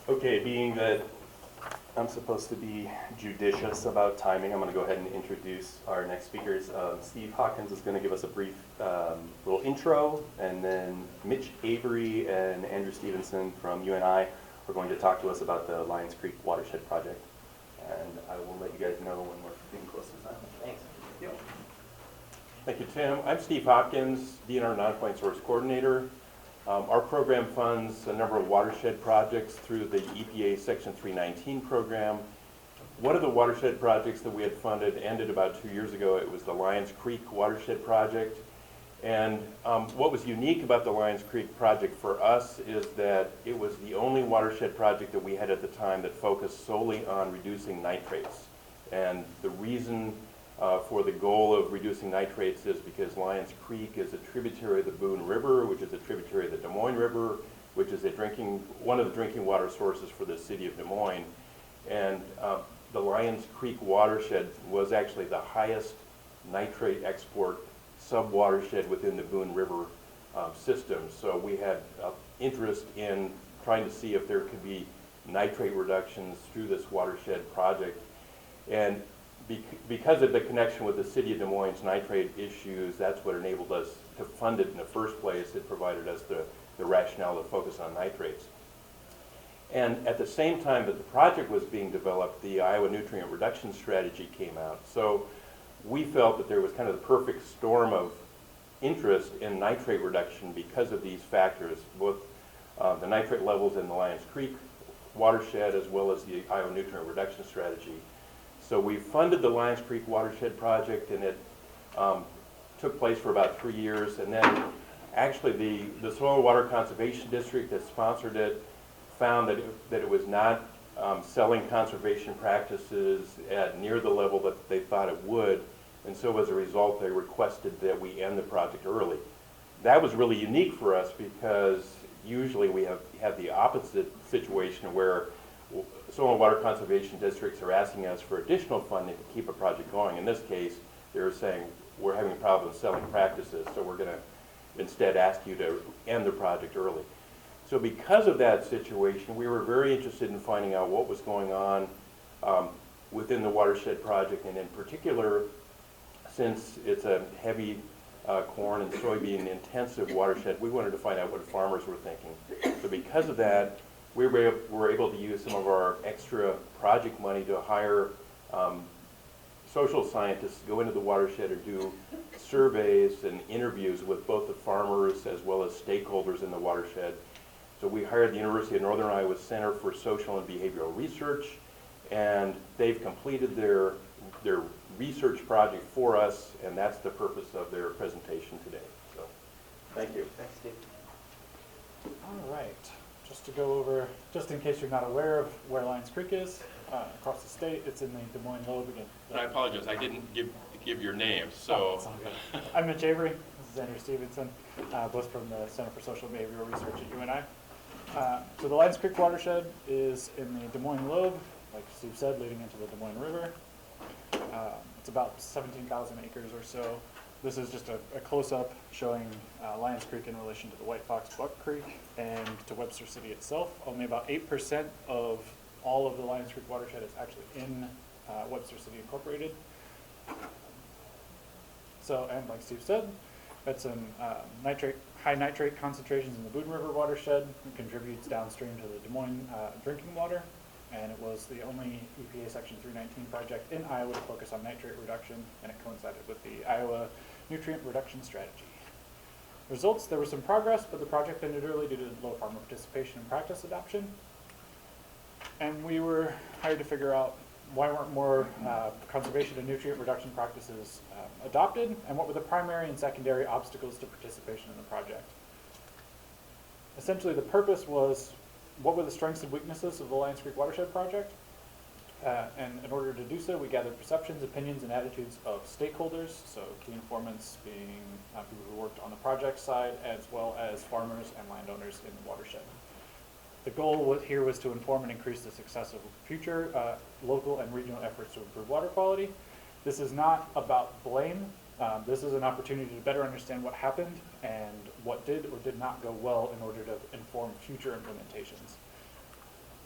Okay, being that I'm supposed to be judicious about timing, I'm going to go ahead and introduce our next speakers. Steve Hawkins is going to give us a brief little intro, and then Mitch Avery and Andrew Stevenson from UNI are going to talk to us about the Lyons Creek Watershed Project. And I will let you guys know when we're getting close to time. Thanks. Yep. Thank you, Tim. I'm Steve Hopkins, DNR Non-Point Source Coordinator. Our program funds a number of watershed projects through the EPA Section 319 program. One of the watershed projects that we had funded ended about 2 years ago. It was the Lyons Creek Watershed Project. And what was unique about the Lyons Creek project for us is that it was the only watershed project that we had at the time that focused solely on reducing nitrates. And the reason for the goal of reducing nitrates is because Lyons Creek is a tributary of the Boone River, which is a tributary of the Des Moines River, which is one of the drinking water sources for the city of Des Moines. And the Lyons Creek watershed was actually the highest nitrate export sub-watershed within the Boone River system. So we had interest in trying to see if there could be nitrate reductions through this watershed project. And because of the connection with the city of Des Moines' nitrate issues, that's what enabled us to fund it in the first place. It provided us the rationale to focus on nitrates. And at the same time that the project was being developed, the Iowa Nutrient Reduction Strategy came out. So we felt that there was kind of the perfect storm of interest in nitrate reduction because of these factors, both the nitrate levels in the Lyons Creek watershed as well as the Iowa Nutrient Reduction Strategy. So we funded the Lyons Creek Watershed Project, and it took place for about 3 years. And then actually the Soil and Water Conservation District that sponsored it found that it was not selling conservation practices at near the level that they thought it would. And so as a result, they requested that we end the project early. That was really unique for us because usually we have the opposite situation where soil and water conservation districts are asking us for additional funding to keep a project going. In this case, they were saying, we're having problems selling practices, so we're going to instead ask you to end the project early. So because of that situation, we were very interested in finding out what was going on within the watershed project, and in particular, since it's a heavy corn and soybean intensive watershed, we wanted to find out what farmers were thinking. So because of that, we were able to use some of our extra project money to hire social scientists to go into the watershed and do surveys and interviews with both the farmers as well as stakeholders in the watershed. So we hired the University of Northern Iowa Center for Social and Behavioral Research, and they've completed their research project for us, and that's the purpose of their presentation today. So, thank you. Thanks, Steve. All right. Just to go over, just in case you're not aware of where Lyons Creek is, across the state, it's in the Des Moines Lobe again. And I apologize, I didn't give your names, Oh, so. it's all good. I'm Mitch Avery. This is Andrew Stevenson, both from the Center for Social and Behavioral Research at UNI. So the Lyons Creek watershed is in the Des Moines Lobe, like Steve said, leading into the Des Moines River. It's about 17,000 acres or so. This is just a close-up showing Lyons Creek in relation to the White Fox Buck Creek and to Webster City itself. Only about 8% of all of the Lyons Creek watershed is actually in Webster City Incorporated. So, and like Steve said, had some high nitrate concentrations in the Boone River watershed. It contributes downstream to the Des Moines drinking water. And it was the only EPA Section 319 project in Iowa to focus on nitrate reduction, and it coincided with the Iowa Nutrient Reduction Strategy. Results, there was some progress, but the project ended early due to low farmer participation and practice adoption. And we were hired to figure out why weren't more conservation and nutrient reduction practices adopted, and what were the primary and secondary obstacles to participation in the project. Essentially, the purpose was, what were the strengths and weaknesses of the Lyons Creek Watershed Project? And in order to do so, we gathered perceptions, opinions, and attitudes of stakeholders, so key informants being people who worked on the project side, as well as farmers and landowners in the watershed. The goal here was to inform and increase the success of future local and regional efforts to improve water quality. This is not about blame. This is an opportunity to better understand what happened and what did or did not go well in order to inform future implementations.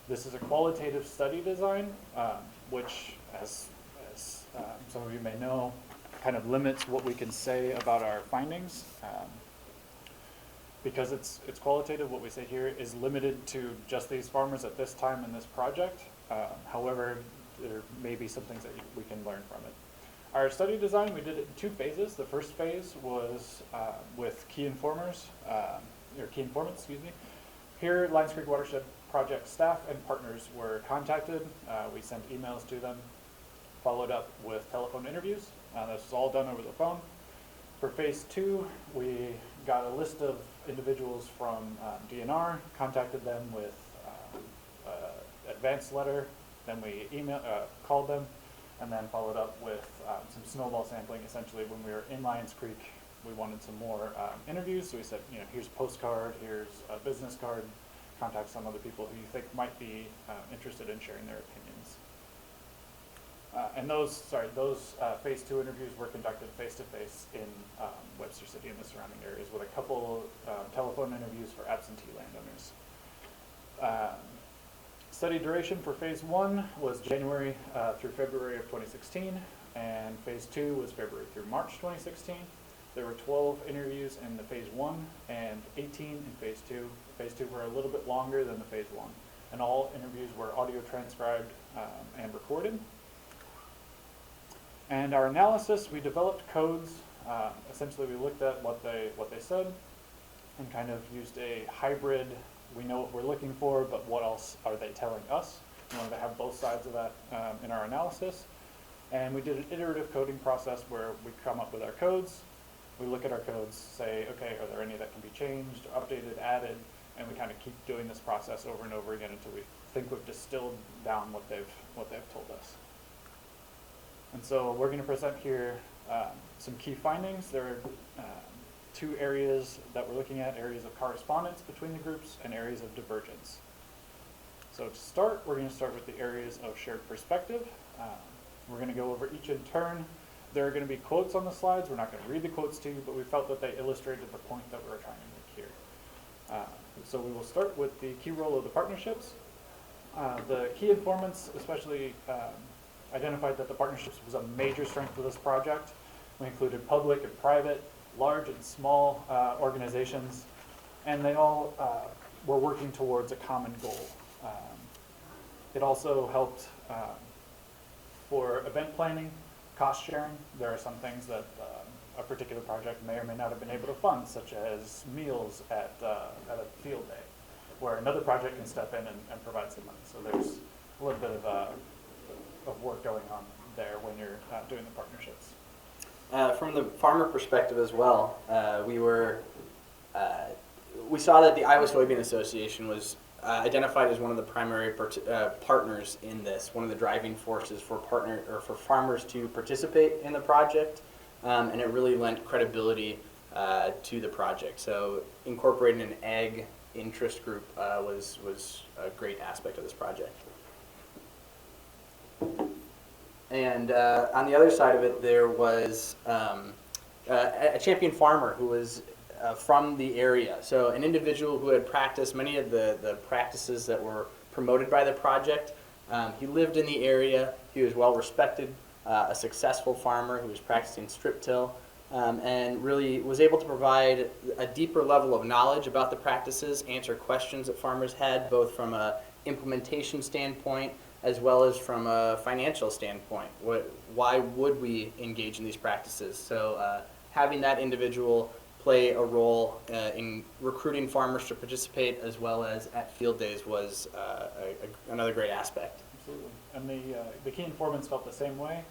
This is a qualitative study design, which, as some of you may know, kind of limits what we can say about our findings. Because it's qualitative, what we say here is limited to just these farmers at this time in this project. However, there may be some things that we can learn from it. Our study design, we did it in 2 phases. The first phase was with key informants, excuse me. Here, Lyons Creek Watershed Project staff and partners were contacted. We sent emails to them, followed up with telephone interviews. This was all done over the phone. For phase 2, we got a list of individuals from DNR, contacted them with advance letter, then we called them, and then followed up with some snowball sampling. Essentially, when we were in Lyons Creek, we wanted some more interviews, so we said, here's a postcard, here's a business card, contact some other people who you think might be interested in sharing their opinions. And those phase 2 interviews were conducted face-to-face in Webster City and the surrounding areas, with a couple telephone interviews for absentee landowners. Study duration for phase 1 was January through February of 2016, and phase 2 was February through March 2016. There were 12 interviews in the phase 1 and 18 in phase 2. Phase 2 were a little bit longer than the phase 1, and all interviews were audio transcribed and recorded. And our analysis, we developed codes. Essentially, we looked at what they said and kind of used a hybrid. We know what we're looking for, but what else are they telling us? We wanted to have both sides of that in our analysis. And we did an iterative coding process where we come up with our codes. We look at our codes, say, okay, are there any that can be changed, updated, added? And we kind of keep doing this process over and over again until we think we've distilled down what they've told us. And so we're going to present here some key findings. There are 2 areas that we're looking at, areas of correspondence between the groups and areas of divergence. So to start, we're going to start with the areas of shared perspective. We're going to go over each in turn. There are going to be quotes on the slides. We're not going to read the quotes to you, but we felt that they illustrated the point that we're trying to make here. So we will start with the key role of the partnerships. The key informants especially identified that the partnerships was a major strength of this project. We included public and private, large and small organizations, and they all were working towards a common goal. It also helped for event planning, cost sharing. There are some things that a particular project may or may not have been able to fund, such as meals at a field day, where another project can step in and provide some money. So there's a little bit of work going on there when you're doing the partnerships. From the farmer perspective as well, we saw that the Iowa Soybean Association was identified as one of the primary partners in this, one of the driving forces for farmers to participate in the project, and it really lent credibility to the project. So incorporating an ag interest group was a great aspect of this project. And on the other side of it, there was a champion farmer who was from the area. So an individual who had practiced many of the practices that were promoted by the project. He lived in the area. He was well respected, a successful farmer who was practicing strip till, and really was able to provide a deeper level of knowledge about the practices, answer questions that farmers had, both from a implementation standpoint as well as from a financial standpoint. Why would we engage in these practices? So having that individual play a role in recruiting farmers to participate as well as at field days was another great aspect. Absolutely. And the key informants felt the same way.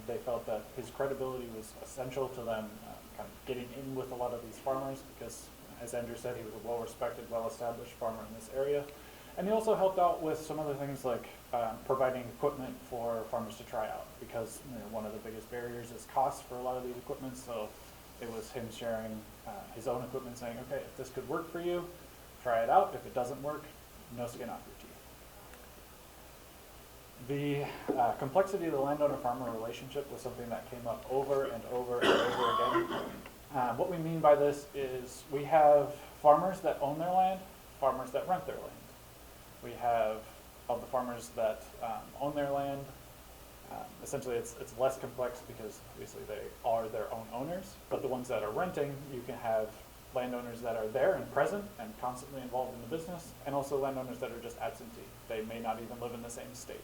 They felt that his credibility was essential to them kind of getting in with a lot of these farmers because, as Andrew said, he was a well-respected, well-established farmer in this area. And he also helped out with some other things like providing equipment for farmers to try out because one of the biggest barriers is cost for a lot of these equipment. So it was him sharing his own equipment saying, okay, if this could work for you, try it out. If it doesn't work, no skin off your teeth. The complexity of the landowner-farmer relationship was something that came up over and over and over again. What we mean by this is we have farmers that own their land, farmers that rent their land. We have of the farmers that own their land. Essentially, it's less complex because obviously they are their own owners, but the ones that are renting, you can have landowners that are there and present and constantly involved in the business, and also landowners that are just absentee. They may not even live in the same state.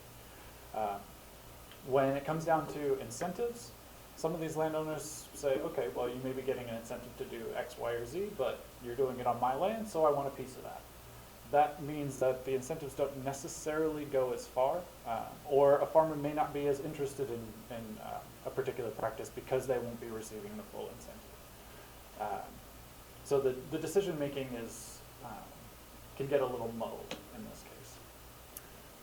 When it comes down to incentives, some of these landowners say, okay, well, you may be getting an incentive to do X, Y, or Z, but you're doing it on my land, so I want a piece of that. That means that the incentives don't necessarily go as far, or a farmer may not be as interested in a particular practice because they won't be receiving the full incentive. So the decision making is can get a little muddled in this case.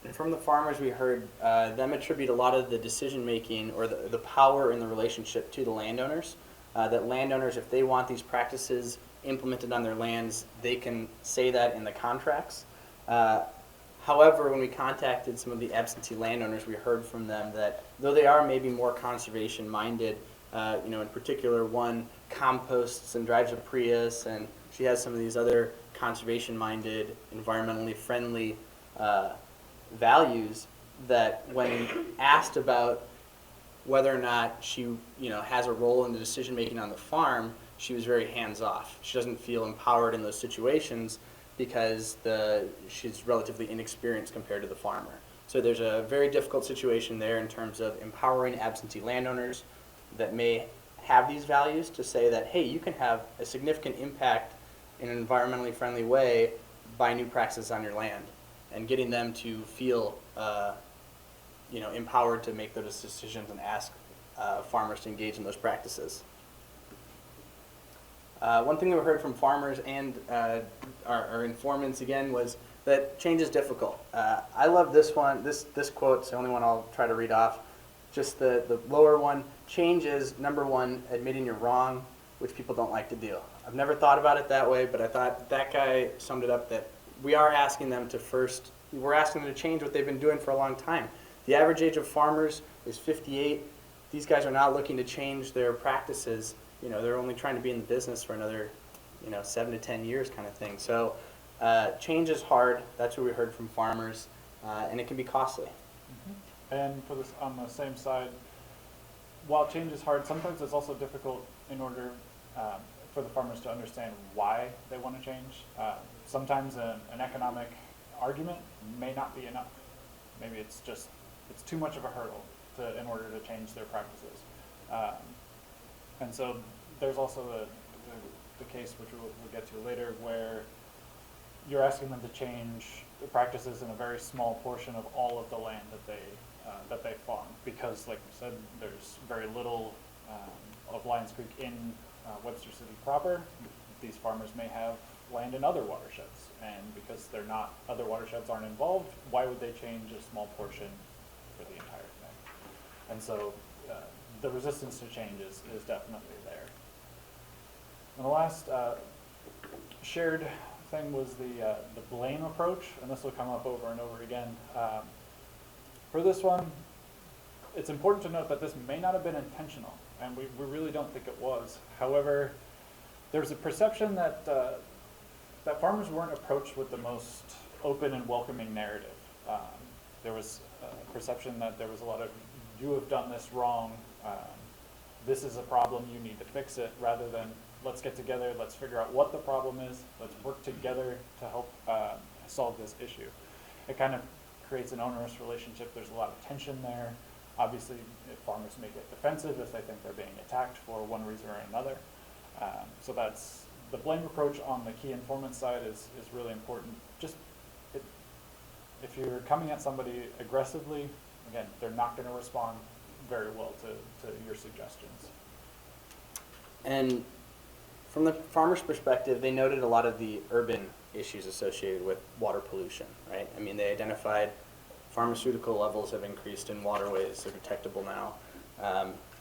And from the farmers, we heard them attribute a lot of the decision making or the power in the relationship to the landowners. That landowners, if they want these practices implemented on their lands, they can say that in the contracts. However, when we contacted some of the absentee landowners, we heard from them that though they are maybe more conservation minded, in particular one composts and drives a Prius, and she has some of these other conservation minded, environmentally friendly values, that when asked about whether or not she has a role in the decision making on the farm, she was very hands-off. She doesn't feel empowered in those situations because she's relatively inexperienced compared to the farmer. So there's a very difficult situation there in terms of empowering absentee landowners that may have these values to say that, hey, you can have a significant impact in an environmentally friendly way by new practices on your land, and getting them to feel empowered to make those decisions and ask farmers to engage in those practices. One thing that we heard from farmers and our informants again was that change is difficult. I love this one. This quote is the only one I'll try to read off. Just the lower one. Change is, number one, admitting you're wrong, which people don't like to do. I've never thought about it that way, but I thought that guy summed it up, that we're asking them to change what they've been doing for a long time. The average age of farmers is 58. These guys are not looking to change their practices. They're only trying to be in the business for another, 7 to 10 years kind of thing. So change is hard. That's what we heard from farmers, and it can be costly. Mm-hmm. And on the same side, while change is hard, sometimes it's also difficult in order for the farmers to understand why they want to change. Sometimes an economic argument may not be enough. Maybe it's too much of a hurdle in order to change their practices. And so there's also the case, which we'll get to later, where you're asking them to change the practices in a very small portion of all of the land that they farm, because, like we said, there's very little of Lyons Creek in Webster City proper. These farmers may have land in other watersheds, and because other watersheds aren't involved, why would they change a small portion for the entire thing? And so the resistance to change is definitely there. And the last shared thing was the blame approach, and this will come up over and over again. For this one, it's important to note that this may not have been intentional, and we really don't think it was. However, there's a perception that that farmers weren't approached with the most open and welcoming narrative. There was a perception that there was a lot of, you have done this wrong, this is a problem, you need to fix it, rather than let's get together, let's figure out what the problem is, let's work together to help solve this issue. It kind of creates an onerous relationship. There's a lot of tension there. Obviously, farmers may get defensive if they think they're being attacked for one reason or another. So that's the blame approach on the key informant side is really important. If you're coming at somebody aggressively, again, they're not going to respond very well to your suggestions. And from the farmer's perspective, they noted a lot of the urban issues associated with water pollution, right? I mean, they identified pharmaceutical levels have increased in waterways, they're detectable now.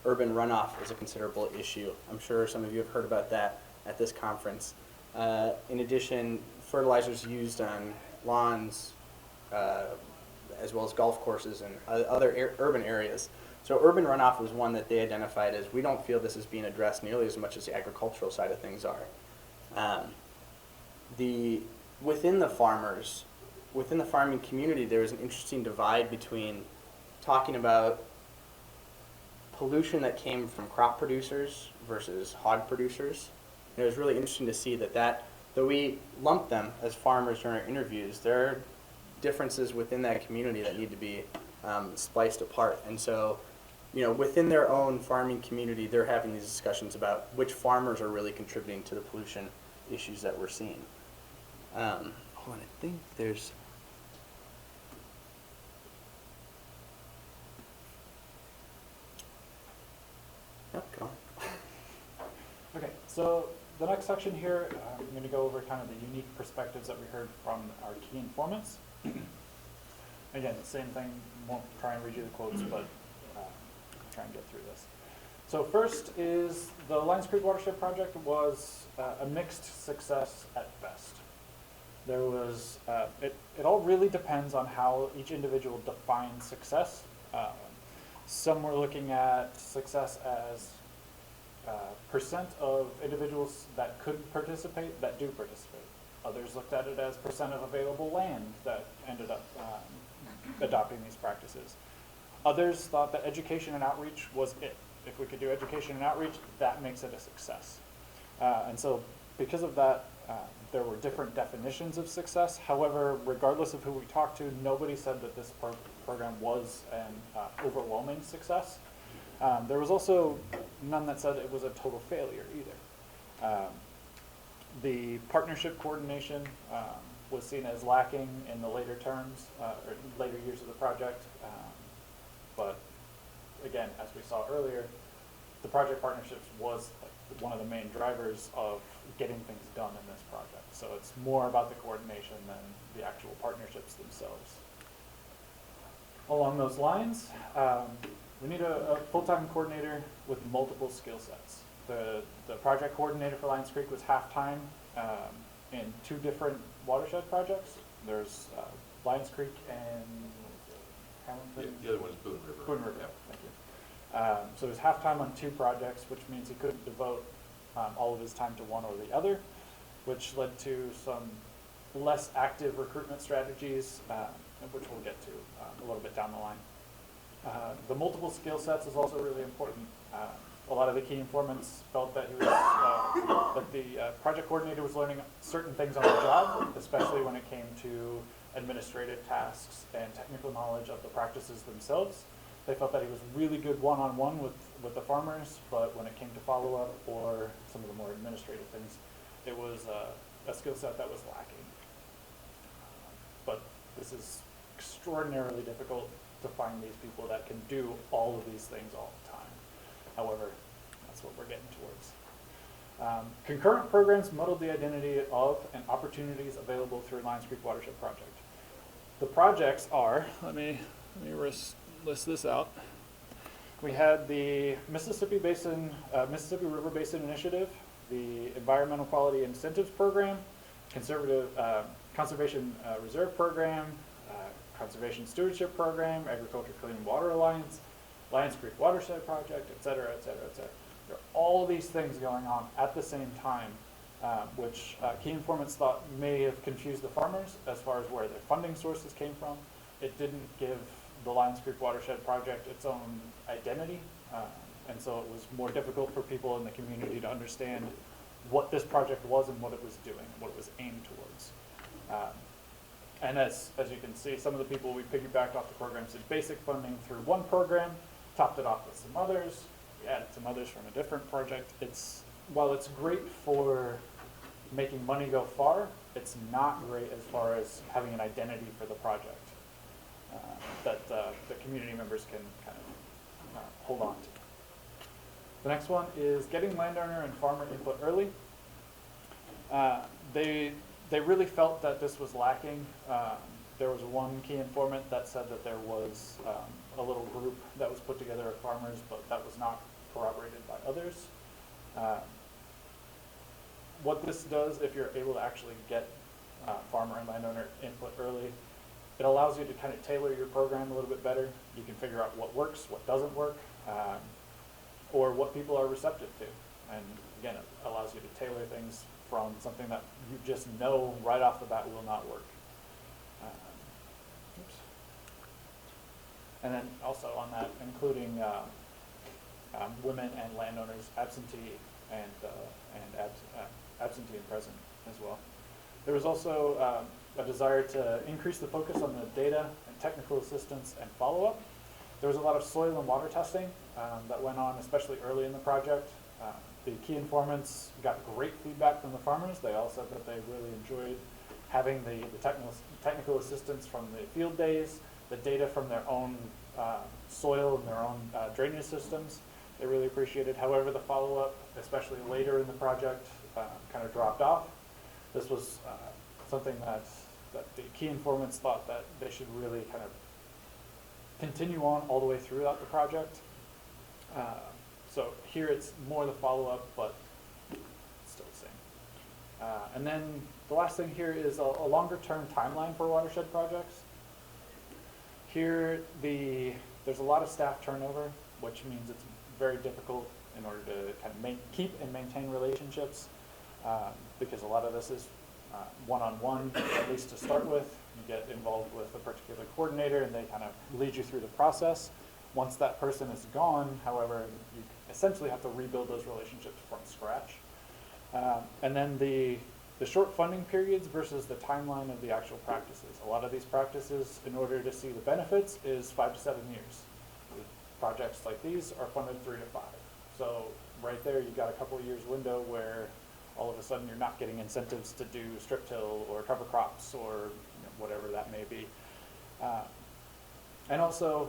Urban runoff is a considerable issue. I'm sure some of you have heard about that at this conference. In addition, fertilizers used on lawns, as well as golf courses and other urban areas. So urban runoff was one that they identified as, we don't feel this is being addressed nearly as much as the agricultural side of things are. Within the farmers, within the farming community, there was an interesting divide between talking about pollution that came from crop producers versus hog producers. And it was really interesting to see that though we lump them as farmers during our interviews, there are differences within that community that need to be spliced apart. And so, within their own farming community, they're having these discussions about which farmers are really contributing to the pollution issues that we're seeing. Hold on, I think there's... Yep, go on. Okay, so the next section here, I'm going to go over kind of the unique perspectives that we heard from our key informants. Again, same thing, won't try and read you the quotes, but try and get through this. So first is the Lyons Creek Watershed Project was a mixed success at best. There was, it all really depends on how each individual defines success. Some were looking at success as percent of individuals that could participate, that do participate. Others looked at it as percent of available land that ended up adopting these practices. Others thought that education and outreach was it. If we could do education and outreach, that makes it a success. And so because of that, there were different definitions of success. However, regardless of who we talked to, nobody said that this program was an overwhelming success. There was also none that said it was a total failure either. The partnership coordination was seen as lacking in the later terms, or later years of the project. But again, as we saw earlier, the project partnerships was one of the main drivers of getting things done in this project. So it's more about the coordination than the actual partnerships themselves. Along those lines, we need a full-time coordinator with multiple skill sets. The project coordinator for Lyons Creek was half-time in 2 different watershed projects. There's Lyons Creek and Hamilton. The other one is Boone River. Boone River, Yep. thank you. So he was half-time on 2 projects, which means he couldn't devote all of his time to one or the other, which led to some less active recruitment strategies, which we'll get to a little bit down the line. The multiple skill sets is also really important. A lot of the key informants felt that he was, that the project coordinator was learning certain things on the job, especially when it came to administrative tasks and technical knowledge of the practices themselves. They felt that he was really good one-on-one with the farmers, but when it came to follow-up or some of the more administrative things, it was a skill set that was lacking. But this is extraordinarily difficult to find these people that can do all of these things all the time. However, that's what we're getting towards. Concurrent programs muddled the identity of and opportunities available through Lyons Creek Watershed Project. The projects are, let me list this out. We had the Mississippi River Basin Initiative, the Environmental Quality Incentives Program, Conservation Reserve Program, Conservation Stewardship Program, Agriculture Clean Water Alliance, Lyons Creek Watershed Project, et cetera, et cetera, et cetera. There are all these things going on at the same time, which key informants thought may have confused the farmers as far as where their funding sources came from. It didn't give the Lyons Creek Watershed Project its own identity, and so it was more difficult for people in the community to understand what this project was and what it was doing, what it was aimed towards. And as you can see, some of the people we piggybacked off the programs did basic funding through one program, topped it off with some others, we added some others from a different project. While it's great for making money go far, it's not great as far as having an identity for the project that the community members can kind of hold on to. The next one is getting landowner and farmer input early. They really felt that this was lacking. There was one key informant that said that there was a little group that was put together of farmers, but that was not corroborated by others. What this does, if you're able to actually get farmer and landowner input early, it allows you to kind of tailor your program a little bit better. You can figure out what works, what doesn't work, or what people are receptive to. And again, it allows you to tailor things from something that you just know right off the bat will not work. And then also on that, including women and landowners, absentee absentee and present as well. There was also a desire to increase the focus on the data and technical assistance and follow-up. There was a lot of soil and water testing that went on, especially early in the project. The key informants got great feedback from the farmers. They all said that they really enjoyed having the technical assistance from the field days, the data from their own soil and their own drainage systems. They really appreciated. However, the follow-up, especially later in the project, kind of dropped off. This was something that the key informants thought that they should really kind of continue on all the way throughout the project. So here it's more the follow-up, but still the same. And then the last thing here is a longer-term timeline for watershed projects. Here, there's a lot of staff turnover, which means it's very difficult in order to kind of keep and maintain relationships, because a lot of this is one-on-one, at least to start with. You get involved with a particular coordinator, and they kind of lead you through the process. Once that person is gone, however, you essentially have to rebuild those relationships from scratch. And then the short funding periods versus the timeline of the actual practices. A lot of these practices, in order to see the benefits, is 5 to 7 years. Projects like these are funded 3 to 5. So right there, you've got a couple of years window where all of a sudden you're not getting incentives to do strip till or cover crops or whatever that may be. And also,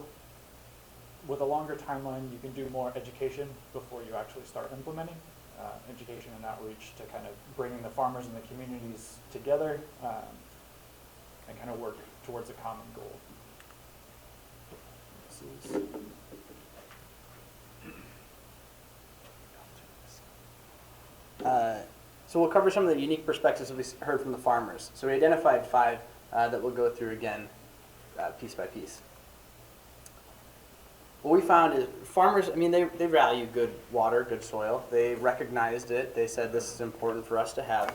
with a longer timeline, you can do more education before you actually start implementing. Education and outreach to kind of bringing the farmers and the communities together and kind of work towards a common goal. So we'll cover some of the unique perspectives that we heard from the farmers. So we identified 5 that we'll go through again piece by piece. What we found is farmers, they value good water, good soil. They recognized it. They said this is important for us to have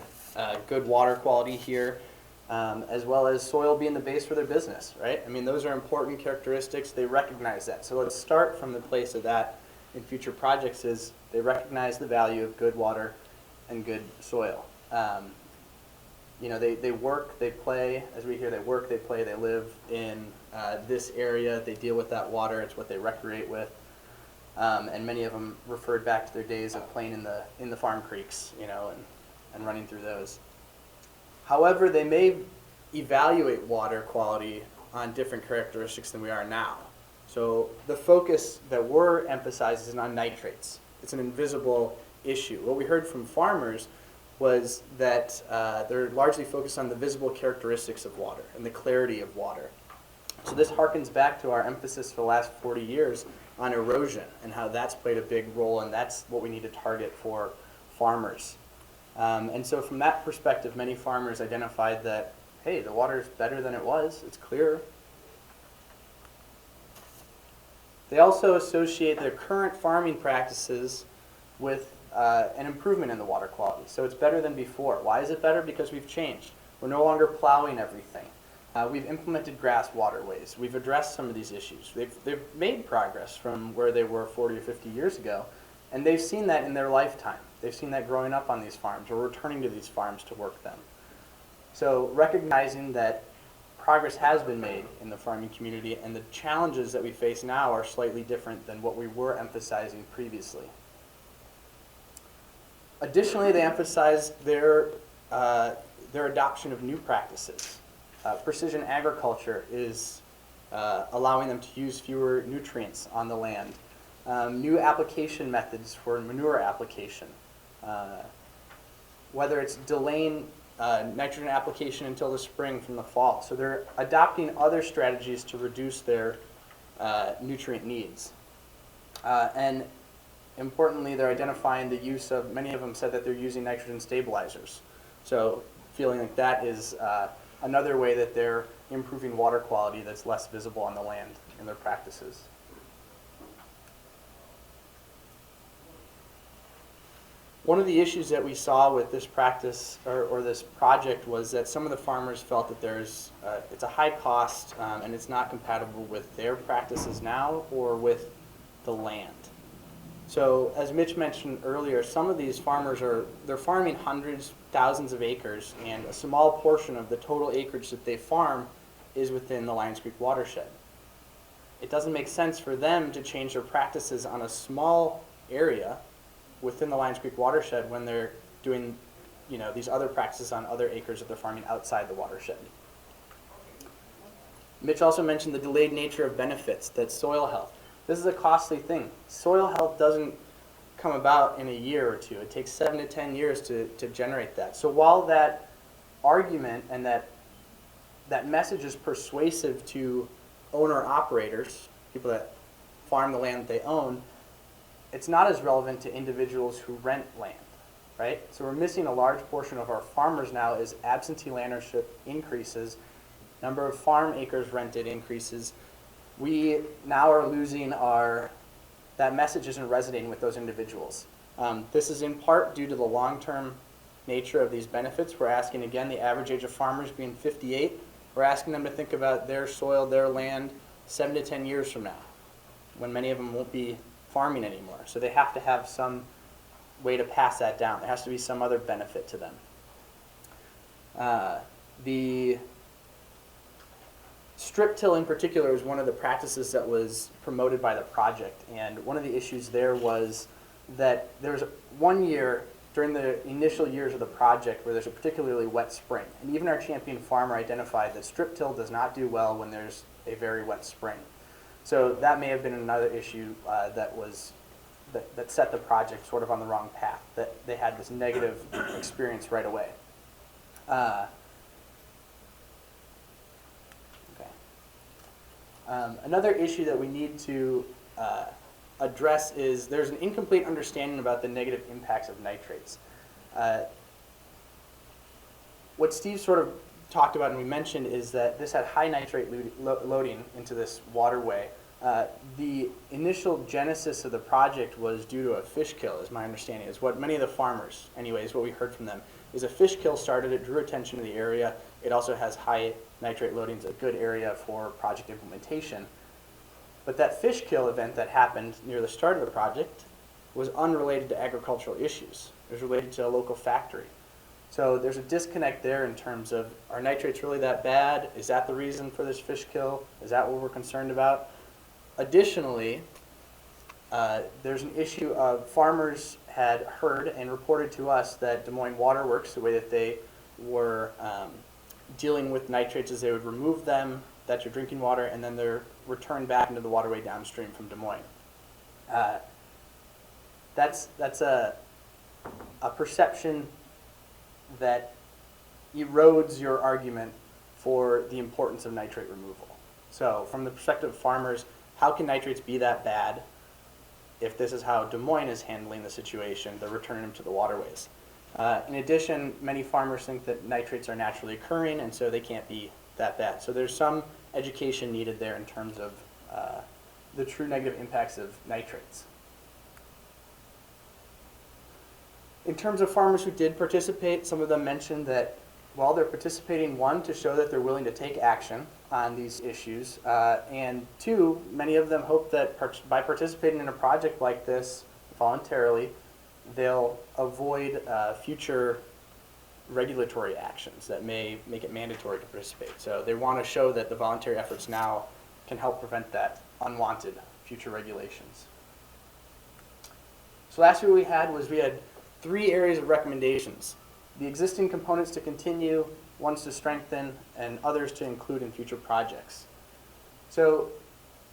good water quality here, as well as soil being the base for their business, right? Those are important characteristics. They recognize that. So let's start from the place of that in future projects is they recognize the value of good water and good soil. They work, they play, as we hear, they work, they play, they live in this area. They deal with that water. It's what they recreate with. And many of them referred back to their days of playing in the farm creeks, and running through those. However, they may evaluate water quality on different characteristics than we are now. So the focus that we're emphasizing is on nitrates. It's an invisible issue. What we heard from farmers was that they're largely focused on the visible characteristics of water and the clarity of water. So this harkens back to our emphasis for the last 40 years on erosion and how that's played a big role, and that's what we need to target for farmers. And so from that perspective, many farmers identified that, hey, the water is better than it was, it's clearer. They also associate their current farming practices with an improvement in the water quality. So it's better than before. Why is it better? Because we've changed. We're no longer plowing everything. We've implemented grass waterways. We've addressed some of these issues. They've made progress from where they were 40 or 50 years ago, and they've seen that in their lifetime. They've seen that growing up on these farms or returning to these farms to work them. So recognizing that progress has been made in the farming community and the challenges that we face now are slightly different than what we were emphasizing previously. Additionally, they emphasize their adoption of new practices. Precision agriculture is allowing them to use fewer nutrients on the land. New application methods for manure application. Whether it's delaying nitrogen application until the spring from the fall. So they're adopting other strategies to reduce their nutrient needs. And importantly, they're identifying the use of, many of them said that they're using nitrogen stabilizers. So feeling like that is another way that they're improving water quality that's less visible on the land in their practices. One of the issues that we saw with this practice or this project was that some of the farmers felt that it's a high cost and it's not compatible with their practices now or with the land. So as Mitch mentioned earlier, some of these farmers they're farming hundreds, thousands of acres, and a small portion of the total acreage that they farm is within the Lyons Creek watershed. It doesn't make sense for them to change their practices on a small area within the Lyons Creek watershed when they're doing, these other practices on other acres that they're farming outside the watershed. Mitch also mentioned the delayed nature of benefits, that soil health. This is a costly thing. Soil health doesn't come about in a year or two. It takes 7 to 10 years to generate that. So while that argument and that message is persuasive to owner-operators, people that farm the land that they own, it's not as relevant to individuals who rent land, right? So we're missing a large portion of our farmers now as absentee land ownership increases, number of farm acres rented increases. We now are losing that message isn't resonating with those individuals. This is in part due to the long-term nature of these benefits. We're asking, again, the average age of farmers being 58. We're asking them to think about their soil, their land 7 to 10 years from now, when many of them won't be farming anymore. So they have to have some way to pass that down. There has to be some other benefit to them. The strip till in particular is one of the practices that was promoted by the project. And one of the issues there was that there was 1 year during the initial years of the project where there's a particularly wet spring. And even our champion farmer identified that strip till does not do well when there's a very wet spring. So that may have been another issue that set the project sort of on the wrong path, that they had this negative experience right away. Another issue that we need to address is there's an incomplete understanding about the negative impacts of nitrates. What Steve sort of talked about and we mentioned is that this had high nitrate loading into this waterway. The initial genesis of the project was due to a fish kill, is my understanding. Is what many of the farmers, anyways, what we heard from them, is a fish kill started, it drew attention to the area. It also has high nitrate loadings, a good area for project implementation. But that fish kill event that happened near the start of the project was unrelated to agricultural issues. It was related to a local factory. So there's a disconnect there in terms of, are nitrates really that bad? Is that the reason for this fish kill? Is that what we're concerned about? Additionally, there's an issue of farmers had heard and reported to us that Des Moines Water Works, the way that they were dealing with nitrates is they would remove them, that's your drinking water, and then they're returned back into the waterway downstream from Des Moines. That's a perception that erodes your argument for the importance of nitrate removal. So from the perspective of farmers, how can nitrates be that bad if this is how Des Moines is handling the situation? They're returning them to the waterways. In addition, many farmers think that nitrates are naturally occurring and so they can't be that bad. So there's some education needed there in terms of the true negative impacts of nitrates. In terms of farmers who did participate, some of them mentioned that while they're participating, one, to show that they're willing to take action on these issues, and two, many of them hope that by participating in a project like this voluntarily, they'll avoid future regulatory actions that may make it mandatory to participate. So they want to show that the voluntary efforts now can help prevent that unwanted future regulations. So last year we had 3 areas of recommendations. The existing components to continue, ones to strengthen, and others to include in future projects. So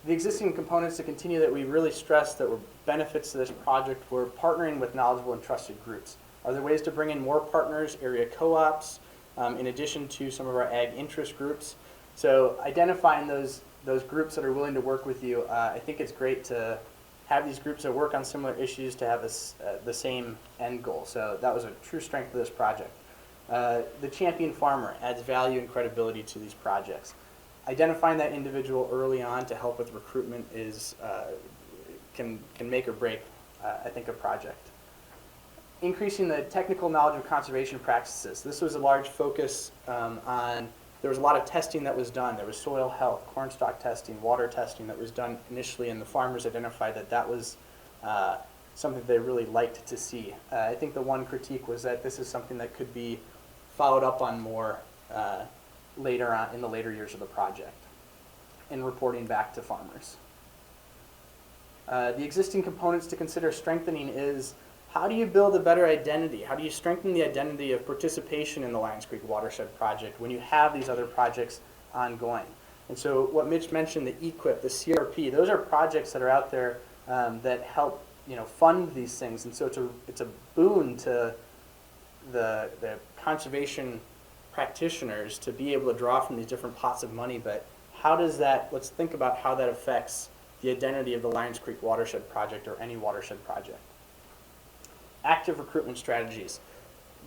the existing components to continue that we really stressed that were benefits to this project were partnering with knowledgeable and trusted groups. Are there ways to bring in more partners, area co-ops, in addition to some of our ag interest groups? So identifying those groups that are willing to work with you, I think it's great to have these groups that work on similar issues to have the same end goal. So that was a true strength of this project. The champion farmer adds value and credibility to these projects. Identifying that individual early on to help with recruitment is can make or break, I think, a project. increasing the technical knowledge of conservation practices. This was a large focus there was a lot of testing that was done. There was soil health, cornstalk testing, water testing that was done initially, and the farmers identified that that was something they really liked to see. I think the one critique was that this is something that could be followed up on more later on in the later years of the project and reporting back to farmers. The existing components to consider strengthening is how do you build a better identity? How do you strengthen the identity of participation in the Lyons Creek Watershed Project when you have these other projects ongoing? And so what Mitch mentioned, the EQIP, the CRP, those are projects that are out there that help fund these things. And so it's a boon to the conservation practitioners to be able to draw from these different pots of money. But how does that, let's think about how that affects the identity of the Lyons Creek Watershed Project or any watershed project. Active recruitment strategies.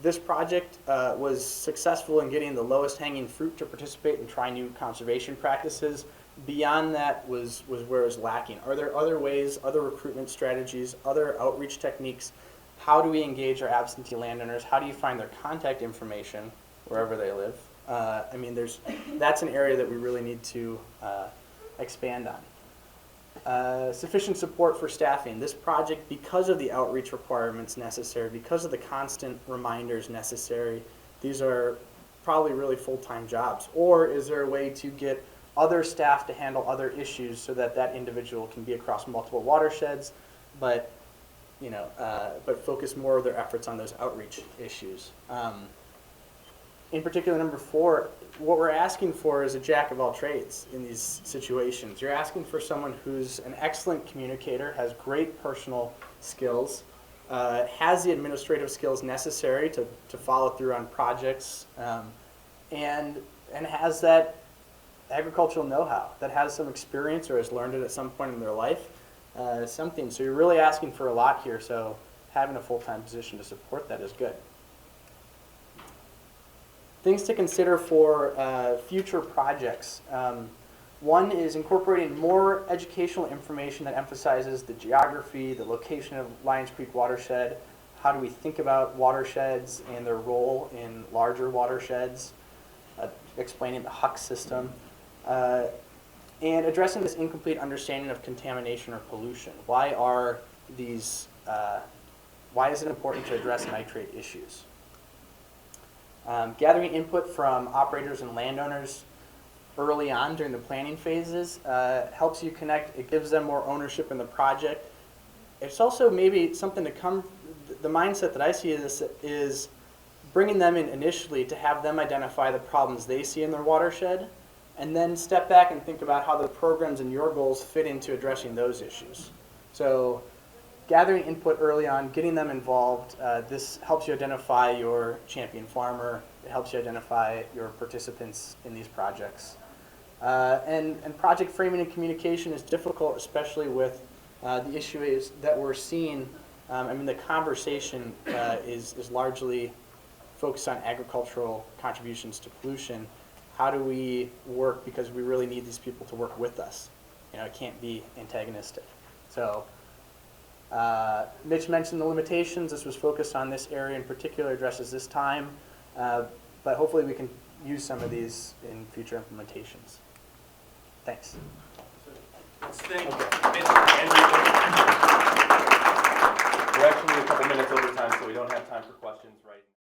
This project was successful in getting the lowest hanging fruit to participate and try new conservation practices. Beyond that was where it was lacking. Are there other ways, other recruitment strategies, other outreach techniques? How do we engage our absentee landowners? How do you find their contact information wherever they live? That's an area that we really need to expand on. Sufficient support for staffing. This project, because of the outreach requirements necessary, because of the constant reminders necessary, these are probably really full-time jobs. Or is there a way to get other staff to handle other issues so that that individual can be across multiple watersheds, but focus more of their efforts on those outreach issues? In particular, number 4, what we're asking for is a jack of all trades in these situations. You're asking for someone who's an excellent communicator, has great personal skills, has the administrative skills necessary to follow through on projects, and has that agricultural know-how, that has some experience or has learned it at some point in their life. So you're really asking for a lot here, so having a full-time position to support that is good. Things to consider for future projects. One is incorporating more educational information that emphasizes the geography, the location of Lyons Creek Watershed, how do we think about watersheds and their role in larger watersheds, explaining the Huck system, and addressing this incomplete understanding of contamination or pollution. Why is it important to address nitrate issues? Gathering input from operators and landowners early on during the planning phases helps you connect. It gives them more ownership in the project. It's also maybe something to come, the mindset that I see is bringing them in initially to have them identify the problems they see in their watershed, and then step back and think about how the programs and your goals fit into addressing those issues. So gathering input early on, getting them involved, this helps you identify your champion farmer, it helps you identify your participants in these projects. And project framing and communication is difficult, especially with the issues that we're seeing. The conversation is largely focused on agricultural contributions to pollution. How do we work, because we really need these people to work with us. It can't be antagonistic. So Mitch mentioned the limitations. This was focused on this area in particular, addresses this time, but hopefully we can use some of these in future implementations. Thanks. Let's thank We're actually a couple minutes over time, so we don't have time for questions right now.